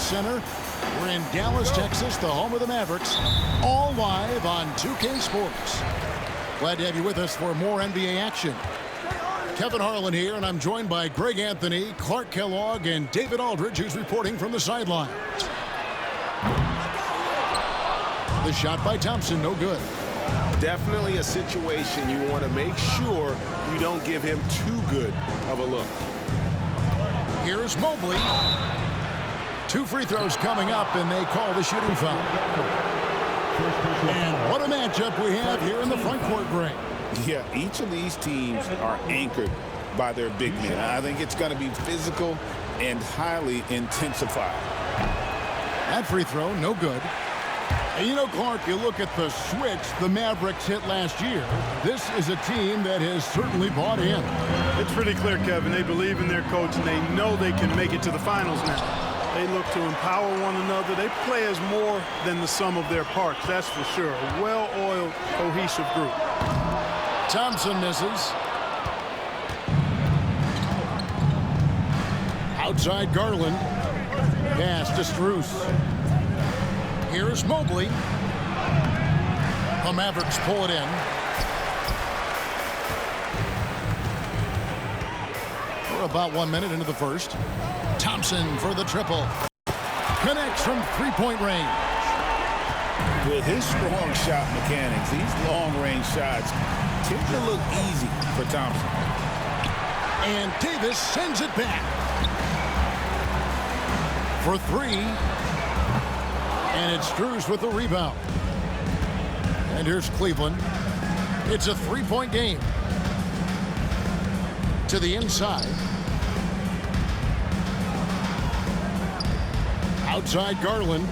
Performance Center. We're in Dallas, Texas, the home of the Mavericks, all live on 2K Sports. Glad to have you with us for more NBA action. Kevin Harlan here, and I'm joined by Greg Anthony, Clark Kellogg, and David Aldridge, who's reporting from the sidelines. The shot by Thompson, no good. Definitely a situation you want to make sure you don't give him too good of a look. Here's Mobley. 2 free throws coming up, and they call the shooting foul. And what a matchup we have here in the front court, Greg. Yeah, each of these teams are anchored by their big men. I think it's going to be physical and highly intensified. That free throw, no good. And you know, Clark, you look at the switch the Mavericks hit last year. This is a team that has certainly bought in. It's pretty clear, Kevin. They believe in their coach, and they know they can make it to the finals now. They look to empower one another. They play as more than the sum of their parts, that's for sure. A well-oiled, cohesive group. Thompson misses. Outside Garland. Pass to Strus. Here's Mobley. The Mavericks pull it in. We're about 1 minute into the first. Thompson for the triple. Connects from three-point range. With his strong shot mechanics, these long-range shots tend to look easy for Thompson. And Davis sends it back. For 3. And it's Strus with the rebound. And here's Cleveland. It's a 3-point game. To the inside. Outside Garland.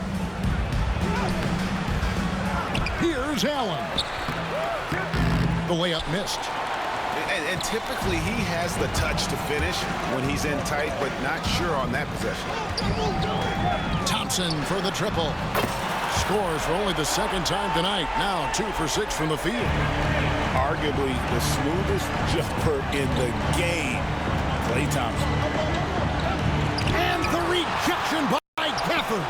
Here's Allen. The layup missed. And typically he has the touch to finish when he's in tight, but not sure on that possession. Thompson for the triple. Scores for only the second time tonight. Now 2 for 6 from the field. Arguably the smoothest jumper in the game, Klay Thompson. And the rejection by Gafford.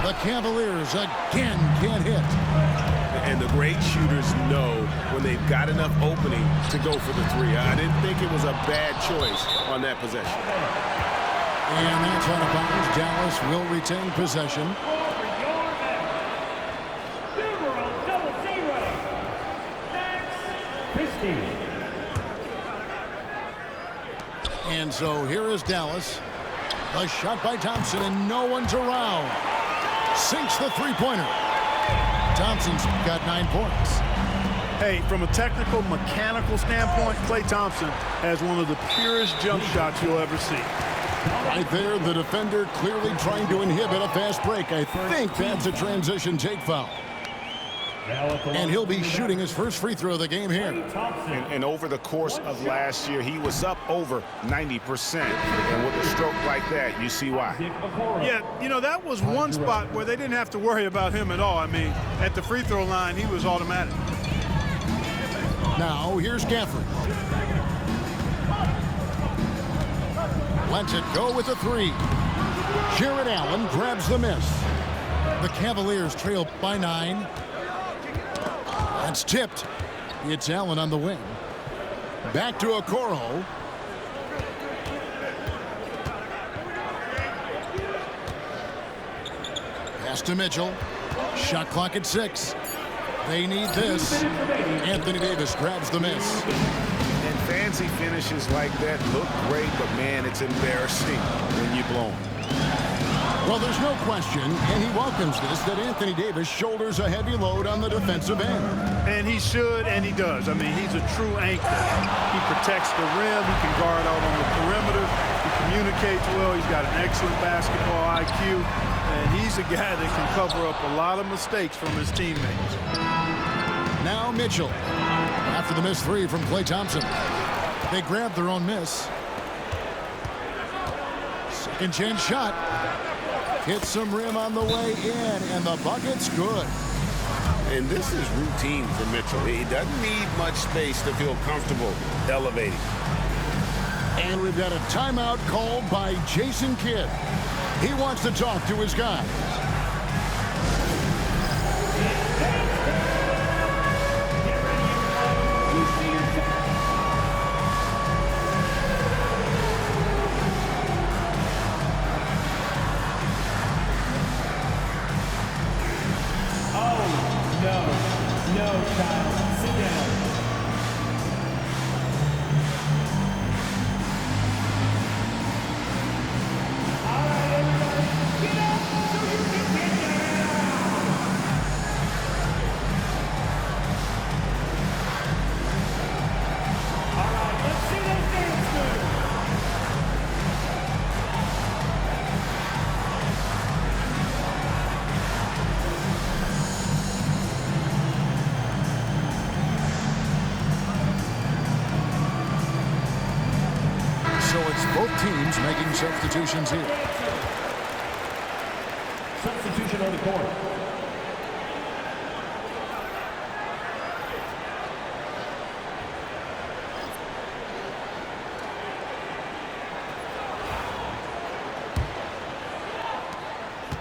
The Cavaliers again can't hit. And the great shooters know when they've got enough opening to go for the 3. I didn't think it was a bad choice on that possession. And that's out of bounds. Dallas will retain possession. And so here is Dallas. A shot by Thompson, and no one's around. Sinks the three-pointer. Thompson's got 9 points. Hey, from a technical, mechanical standpoint, Klay Thompson has one of the purest jump shots you'll ever see. Right there, the defender clearly trying to inhibit a fast break. I think that's a transition take foul. And he'll be shooting his first free throw of the game here. And over the course of last year, he was up over 90%. And with a stroke like that, you see why. Yeah, you know, that was one spot where they didn't have to worry about him at all. I mean, at the free throw line, he was automatic. Now, here's Gafford. Lets it go with a 3. Jared Allen grabs the miss. The Cavaliers trail by 9. That's tipped. It's Allen on the wing. Back to Okoro. Pass to Mitchell. Shot clock at 6. They need this. Anthony Davis grabs the miss. And fancy finishes like that look great, but man, it's embarrassing when you blow them. Well, there's no question, and he welcomes this, that Anthony Davis shoulders a heavy load on the defensive end. And he should, and he does. I mean, he's a true anchor. He protects the rim. He can guard out on the perimeter. He communicates well. He's got an excellent basketball IQ. And he's a guy that can cover up a lot of mistakes from his teammates. Now Mitchell. After the missed 3 from Klay Thompson. They grab their own miss. Second chance shot. Hits some rim on the way in, and the bucket's good. And this is routine for Mitchell. He doesn't need much space to feel comfortable elevating. And we've got a timeout called by Jason Kidd. He wants to talk to his guy. No, child. Sit down. All right, everybody, get up so you can get down. All right, let's see those dance moves. So it's both teams making substitutions here. Substitution on the court.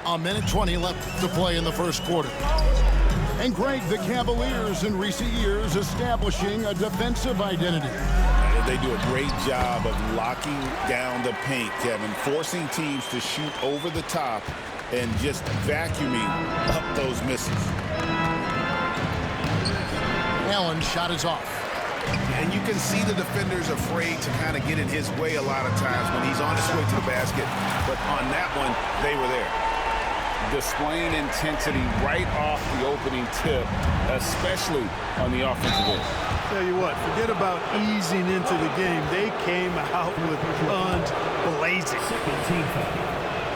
A minute 20 left to play in the first quarter. And Greg, the Cavaliers in recent years establishing a defensive identity. They do a great job of locking down the paint, Kevin, forcing teams to shoot over the top and just vacuuming up those misses. Allen's shot is off. And you can see the defenders afraid to kind of get in his way a lot of times when he's on his way to the basket. But on that one, they were there. Displaying intensity right off the opening tip, especially on the offensive end. Tell you what, forget about easing into the game. They came out with guns blazing.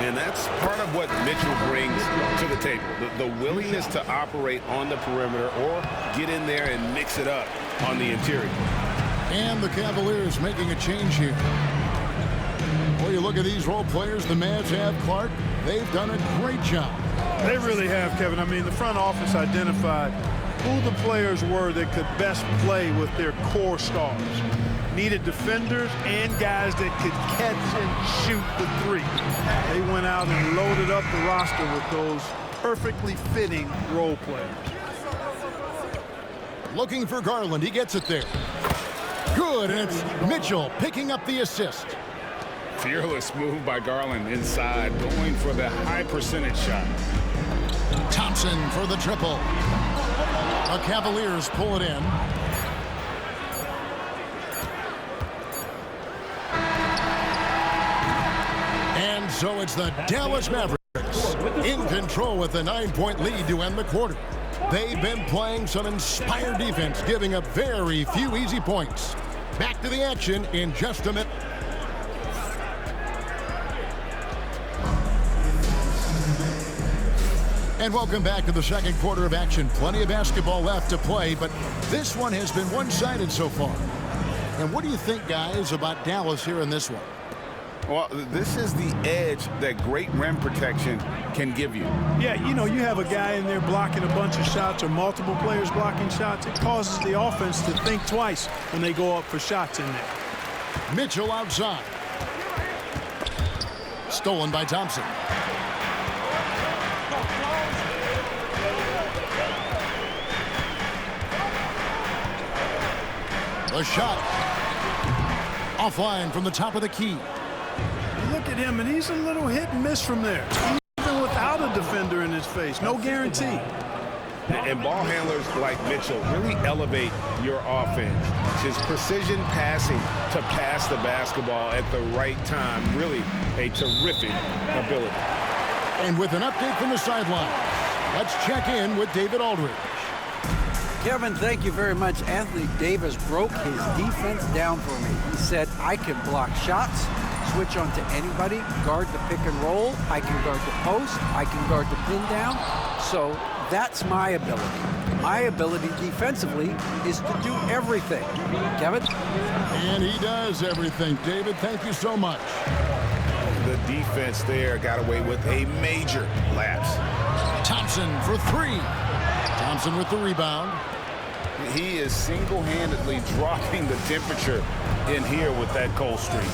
And that's part of what Mitchell brings to the table. The willingness to operate on the perimeter or get in there and mix it up on the interior. And the Cavaliers making a change here. Well, you look at these role players the Mavs have, Clark. They've done a great job. They really have, Kevin. I mean, the front office identified who the players were that could best play with their core stars. Needed defenders and guys that could catch and shoot the three. They went out and loaded up the roster with those perfectly fitting role players. Looking for Garland. He gets it there. Good, and it's Mitchell picking up the assist. Fearless move by Garland inside, going for the high percentage shot. Thompson for the triple. The Cavaliers pull it in. And so it's the Dallas Mavericks in control with a 9-point lead to end the quarter. They've been playing some inspired defense, giving up very few easy points. Back to the action in just a minute. And welcome back to the second quarter of action. Plenty of basketball left to play, but this one has been one-sided so far. And what do you think, guys, about Dallas here in this one? Well, this is the edge that great rim protection can give you. Yeah, you know, you have a guy in there blocking a bunch of shots or multiple players blocking shots. It causes the offense to think twice when they go up for shots in there. Mitchell outside. Stolen by Thompson. The shot. Offline from the top of the key. Look at him, and he's a little hit and miss from there. Even without a defender in his face. No guarantee. And ball handlers like Mitchell really elevate your offense. His precision passing to pass the basketball at the right time. Really a terrific ability. And with an update from the sideline, let's check in with David Aldridge. Kevin, thank you very much. Anthony Davis broke his defense down for me. He said, I can block shots, switch on to anybody, guard the pick and roll, I can guard the post, I can guard the pin down. So that's my ability. My ability defensively is to do everything. Kevin? And he does everything. David, thank you so much. The defense there got away with a major lapse. Thompson for three. Thompson with the rebound. He is single-handedly dropping the temperature in here with that cold streak.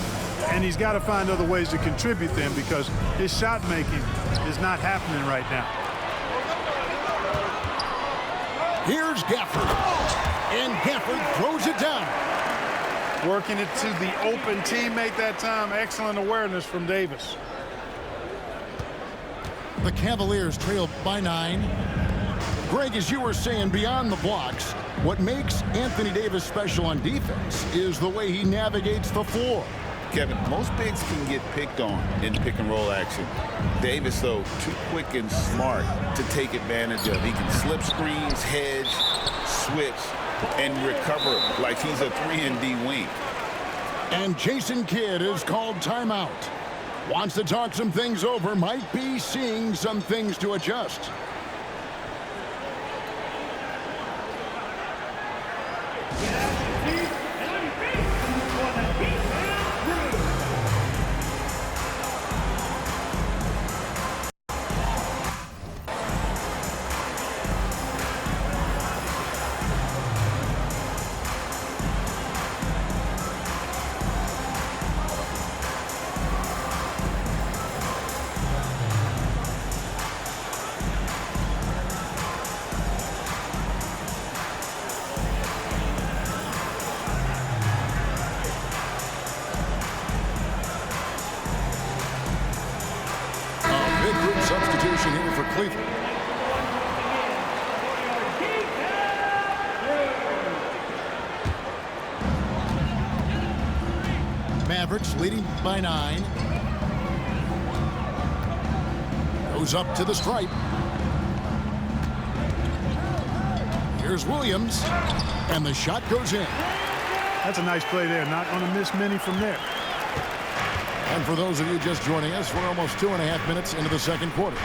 And he's got to find other ways to contribute them because his shot making is not happening right now. Here's Gafford. And Gafford throws it down. Working it to the open teammate that time. Excellent awareness from Davis. The Cavaliers trail by 9. Greg, as you were saying, beyond the blocks, what makes Anthony Davis special on defense is the way he navigates the floor. Kevin, most bigs can get picked on in pick and roll action. Davis, though, too quick and smart to take advantage of. He can slip screens, hedge, switch, and recover like he's a 3-and-D wing. And Jason Kidd is called timeout. Wants to talk some things over, might be seeing some things to adjust. Substitution here for Cleveland. Mavericks leading by 9. Goes up to the stripe. Here's Williams. And the shot goes in. That's a nice play there. Not going to miss many from there. And for those of you just joining us, we're almost 2.5 minutes into the second quarter.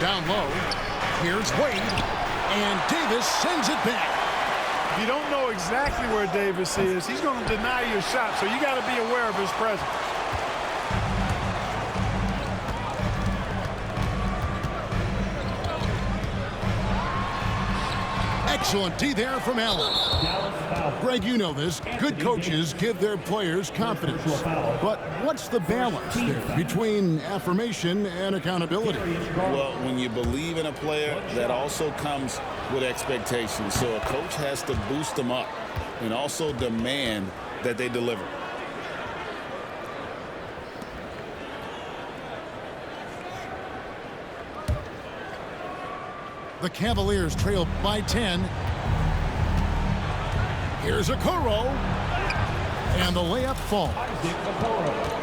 Down low, here's Wade, and Davis sends it back. If you don't know exactly where Davis is, he's going to deny your shot, so you got to be aware of his presence. Excellent D there from Allen. Greg, you know this. Good coaches give their players confidence. But what's the balance there between affirmation and accountability? Well, when you believe in a player, that also comes with expectations. So a coach has to boost them up and also demand that they deliver. The Cavaliers trail by 10. Here's Okoro. And the layup falls.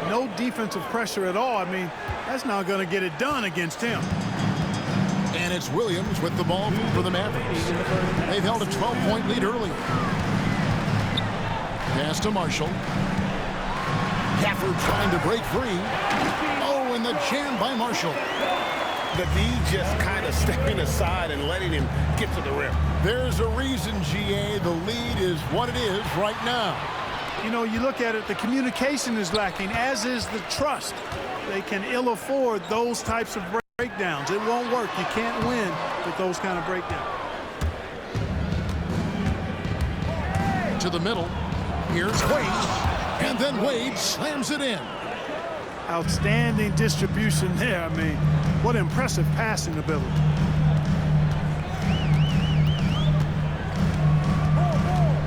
No defensive pressure at all. I mean, that's not going to get it done against him. And it's Williams with the ball for the Mavericks. They've held a 12-point lead earlier. Pass to Marshall. Gafford trying to break free. Oh, and the jam by Marshall. The D just kind of stepping aside and letting him get to the rim. There's a reason, GA, the lead is what it is right now. You know, you look at it, the communication is lacking, as is the trust. They can ill afford those types of breakdowns. It won't work. You can't win with those kind of breakdowns. To the middle. Here's Wade. And then Wade slams it in. Outstanding distribution there. I mean, what impressive passing ability.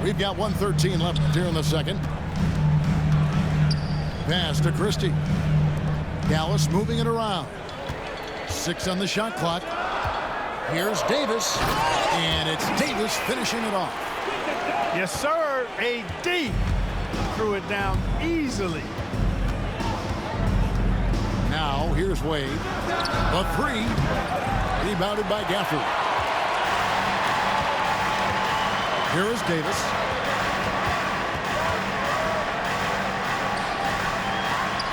We've got 1:13 left here in the second. Pass to Christie. Dallas moving it around. 6 on the shot clock. Here's Davis. And it's Davis finishing it off. Yes, sir. AD threw it down easily. Now, here's Wade. A 3. Rebounded by Gafford. Here is Davis.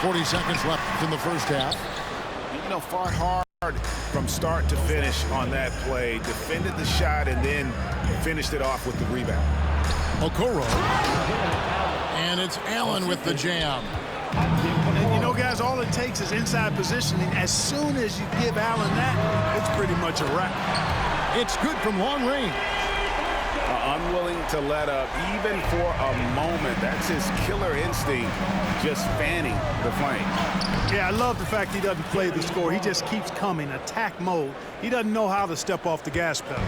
.40 seconds left in the first half. You know, fought hard from start to finish on that play. Defended the shot and then finished it off with the rebound. Okoro. And it's Allen with the jam. And you know, guys, all it takes is inside positioning. As soon as you give Allen that, it's pretty much a wrap. It's good from long range. Unwilling to let up, even for a moment. That's his killer instinct, just fanning the flame. Yeah, I love the fact he doesn't play the score. He just keeps coming, attack mode. He doesn't know how to step off the gas pedal.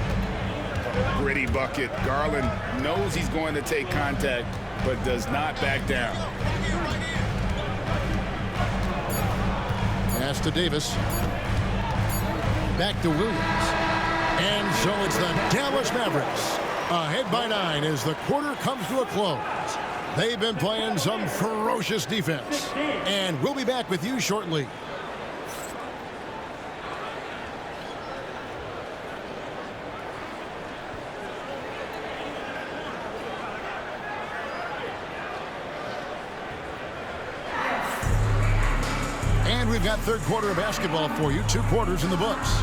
Gritty bucket. Garland knows he's going to take contact, but does not back down. Pass to Davis. Back to Williams. And so it's the Dallas Mavericks ahead by 9 as the quarter comes to a close. They've been playing some ferocious defense. And we'll be back with you shortly. And we've got third quarter of basketball for you. 2 quarters in the books.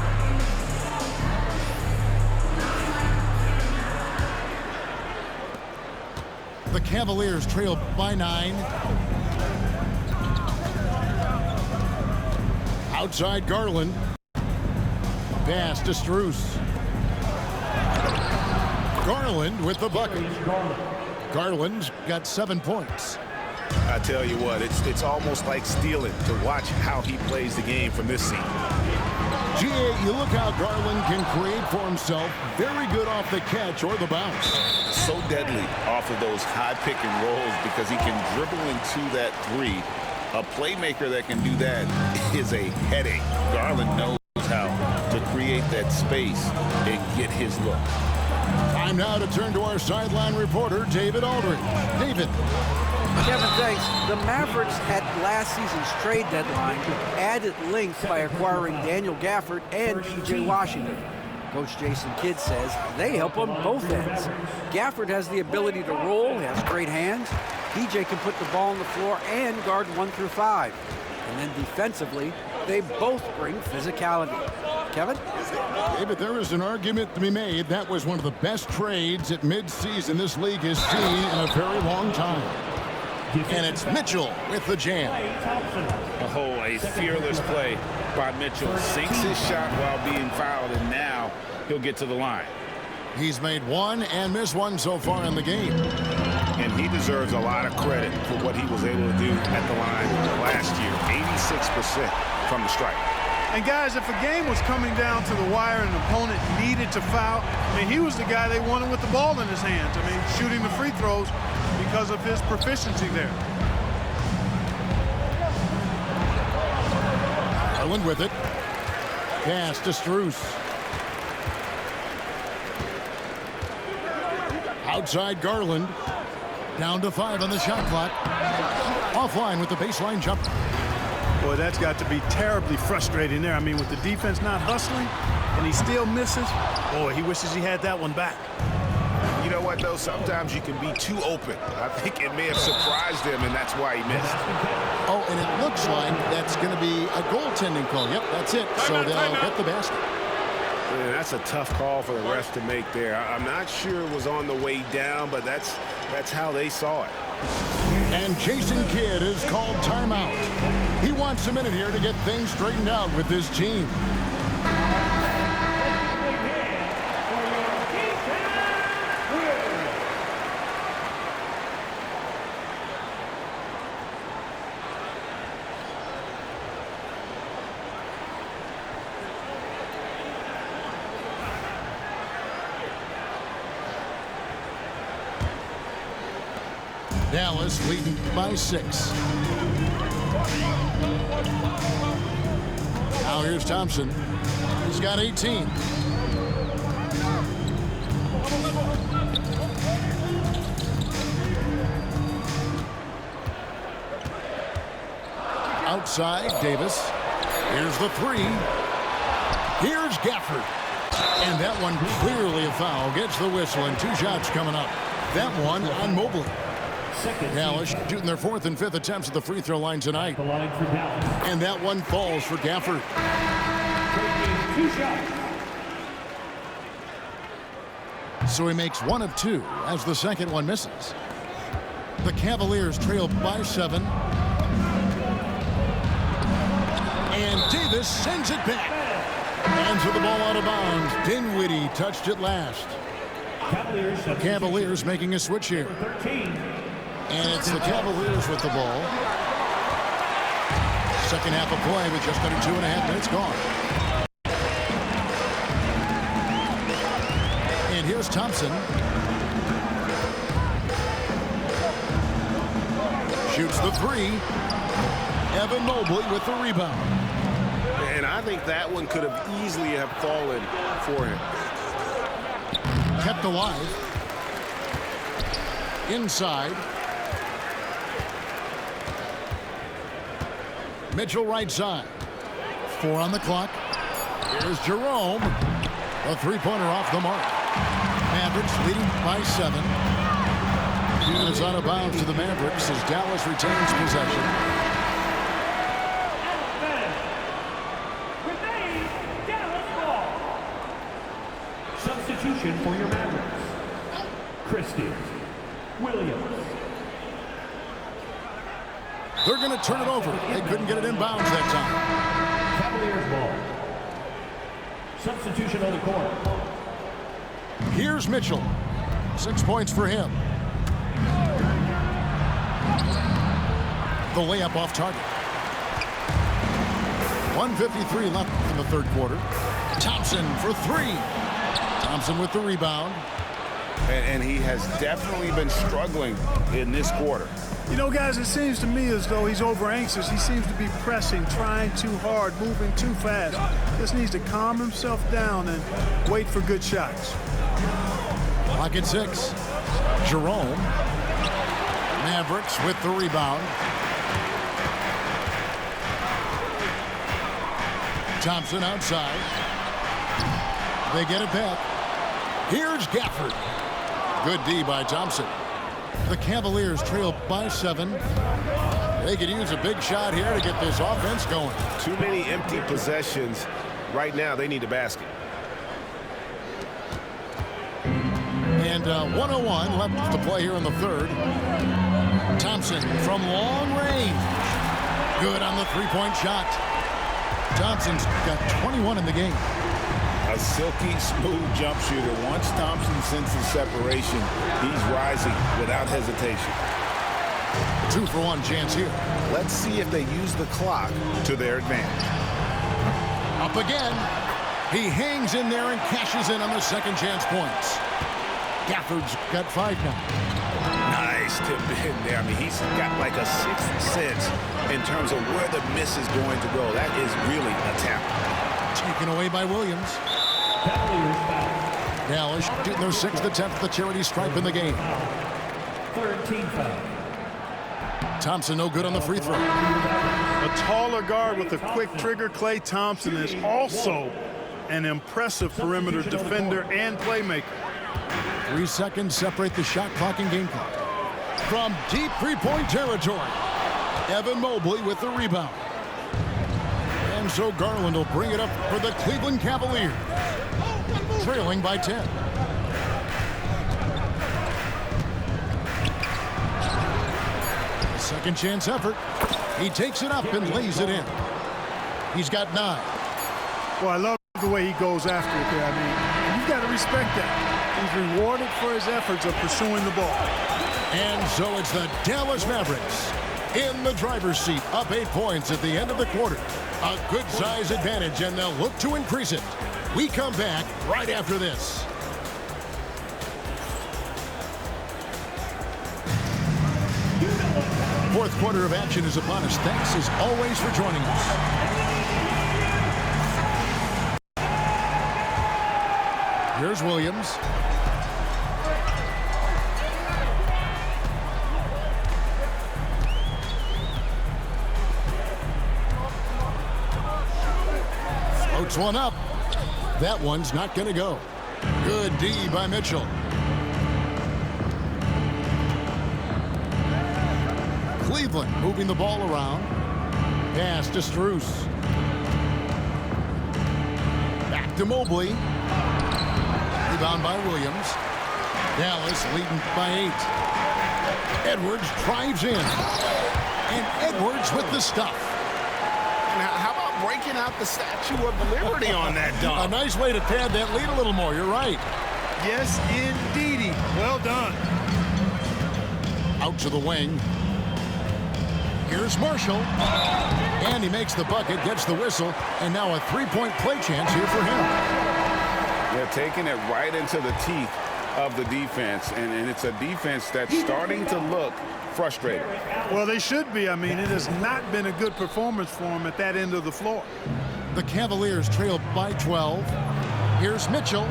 The Cavaliers trail by 9. Outside Garland. Pass to Strus. Garland with the bucket. Garland's got 7 points. I tell you what, it's almost like stealing to watch how he plays the game from this seat. GA, you look how Garland can create for himself. Very good off the catch or the bounce. So deadly off of those high pick and rolls because he can dribble into that three. A playmaker that can do that is a headache. Garland knows how to create that space and get his look. Time now to turn to our sideline reporter, David Aldridge. David. Kevin, thanks. The Mavericks at last season's trade deadline added length by acquiring Daniel Gafford and P.J. Washington. Coach Jason Kidd says they help on both ends. Gafford has the ability to roll, has great hands. P.J. can put the ball on the floor and guard 1 through 5. And then defensively, they both bring physicality. Kevin? David, there is an argument to be made. That was one of the best trades at midseason this league has seen in a very long time. And it's Mitchell with the jam. Oh, a fearless play by Mitchell. Sinks his shot while being fouled, and now he'll get to the line. He's made 1 and missed 1 so far in the game. And he deserves a lot of credit for what he was able to do at the line last year. 86% from the stripe. And guys, if a game was coming down to the wire and an opponent needed to foul, I mean, he was the guy they wanted with the ball in his hands. I mean, shooting the free throws because of his proficiency there. Garland with it. Pass to Strus. Outside Garland. Down to 5 on the shot clock. Offline with the baseline jump. Boy, that's got to be terribly frustrating there. I mean, with the defense not hustling and he still misses, boy, he wishes he had that one back. You know what, though? Sometimes you can be too open. I think it may have surprised him, and that's why he missed. Oh, and it looks like that's going to be a goaltending call. Yep, that's it. So they'll get the basket. Man, that's a tough call for the refs to make there. I'm not sure it was on the way down, but that's how they saw it. And Jason Kidd is called timeout. He wants a minute here to get things straightened out with his team. Dallas leading by 6. Now here's Thompson. He's got 18. Outside, Davis. Here's the 3. Here's Gafford. And that one clearly a foul. Gets the whistle, and 2 shots coming up. That one on Mobley. Dallas shooting their 4th and 5th attempts at the free throw line tonight. And that one falls for Gafford. So he makes 1 of 2 as the second one misses. The Cavaliers trail by 7. And Davis sends it back. Hands with the ball out of bounds. Dinwiddie touched it last. Cavaliers making a switch here. 13. And it's the Cavaliers with the ball. Second half of play with just under 2.5 minutes gone. And here's Thompson. Shoots the three. Evan Mobley with the rebound. And I think that one could have easily have fallen for him. Kept alive. Inside. Mitchell right side. 4 on the clock. Here's Jerome. A three-pointer off the mark. Mavericks leading by 7. And it's out of bounds to the Mavericks as Dallas retains possession. Remain Dallas ball. Substitution for your Mavericks. Christie Williams. They're going to turn it over. They couldn't get it in bounds that time. Cavaliers ball. Substitution on the court. Here's Mitchell. 6 points for him. The layup off target. 1:53 left in the third quarter. Thompson for 3. Thompson with the rebound. And he has definitely been struggling in this quarter. You know, guys, it seems to me as though he's over anxious. He seems to be pressing, trying too hard, moving too fast. Just needs to calm himself down and wait for good shots. Clock at 6. Jerome. Mavericks with the rebound. Thompson outside. They get it back. Here's Gafford. Good D by Thompson. The Cavaliers trail by 7. They could use a big shot here to get this offense going. Too many empty possessions. Right now, they need a basket. And 101 left to play here in the third. Thompson from long range. Good on the three-point shot. Thompson's got 21 in the game. A silky smooth jump shooter. Once Thompson senses separation, he's rising without hesitation. 2-for-1 chance here. Let's see if they use the clock to their advantage. Up again. He hangs in there and cashes in on the second chance points. Gafford's got 5 now. Nice tip in there. I mean, he's got like a sixth sense in terms of where the miss is going to go. That is really a tap. Taken away by Williams. Dallas shooting their 6th attempt at the charity stripe in the game. 13 foul. Thompson no good on the free throw. A taller guard with a quick trigger, Klay Thompson, is also an impressive perimeter defender and playmaker. 3 seconds separate the shot clock and game clock. From deep three-point territory, Evan Mobley with the rebound. And so Garland will bring it up for the Cleveland Cavaliers, trailing by 10. Second chance effort. He takes it up and lays it in. He's got 9. Well, I love the way he goes after it there. I mean, you've got to respect that. He's rewarded for his efforts of pursuing the ball. And so it's the Dallas Mavericks in the driver's seat, up 8 points at the end of the quarter. A good size advantage, and they'll look to increase it. We come back right after this. Fourth quarter of action is upon us. Thanks as always for joining us. Here's Williams. Floats one up. That one's not going to go. Good D by Mitchell. Cleveland moving the ball around. Pass to Strus. Back to Mobley. Rebound by Williams. Dallas leading by 8. Edwards drives in. And Edwards with the stuff. Now, how about breaking out the Statue of Liberty on that dunk? A nice way to pad that lead a little more. You're right. Yes, indeedy. Well done. Out to the wing. Here's Marshall. And he makes the bucket, gets the whistle, and now a three-point play chance here for him. They're taking it right into the teeth of the defense, and it's a defense that's starting to look frustrated. Well, they should be. I mean, it has not been a good performance for them at that end of the floor. The Cavaliers trail by 12. Here's Mitchell.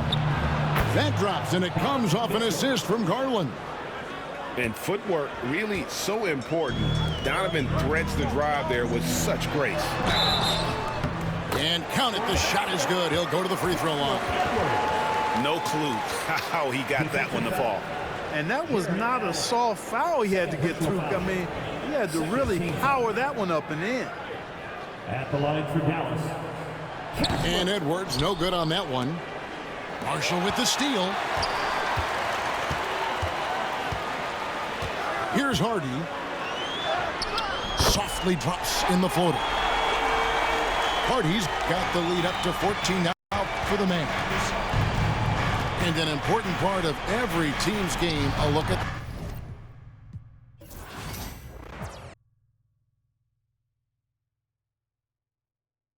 That drops, and it comes off an assist from Garland. And footwork really so important. Donovan threads the drive there with such grace. And count it, the shot is good. He'll go to the free throw line. No clue how he got that one to fall. And that was not a soft foul he had to get through. I mean, he had to really power that one up and in. At the line for Dallas. And Edwards, no good on that one. Marshall with the steal. Here's Hardy. Softly drops in the floater. Hardy's got the lead up to 14 now for the Mavs. And an important part of every team's game, a look at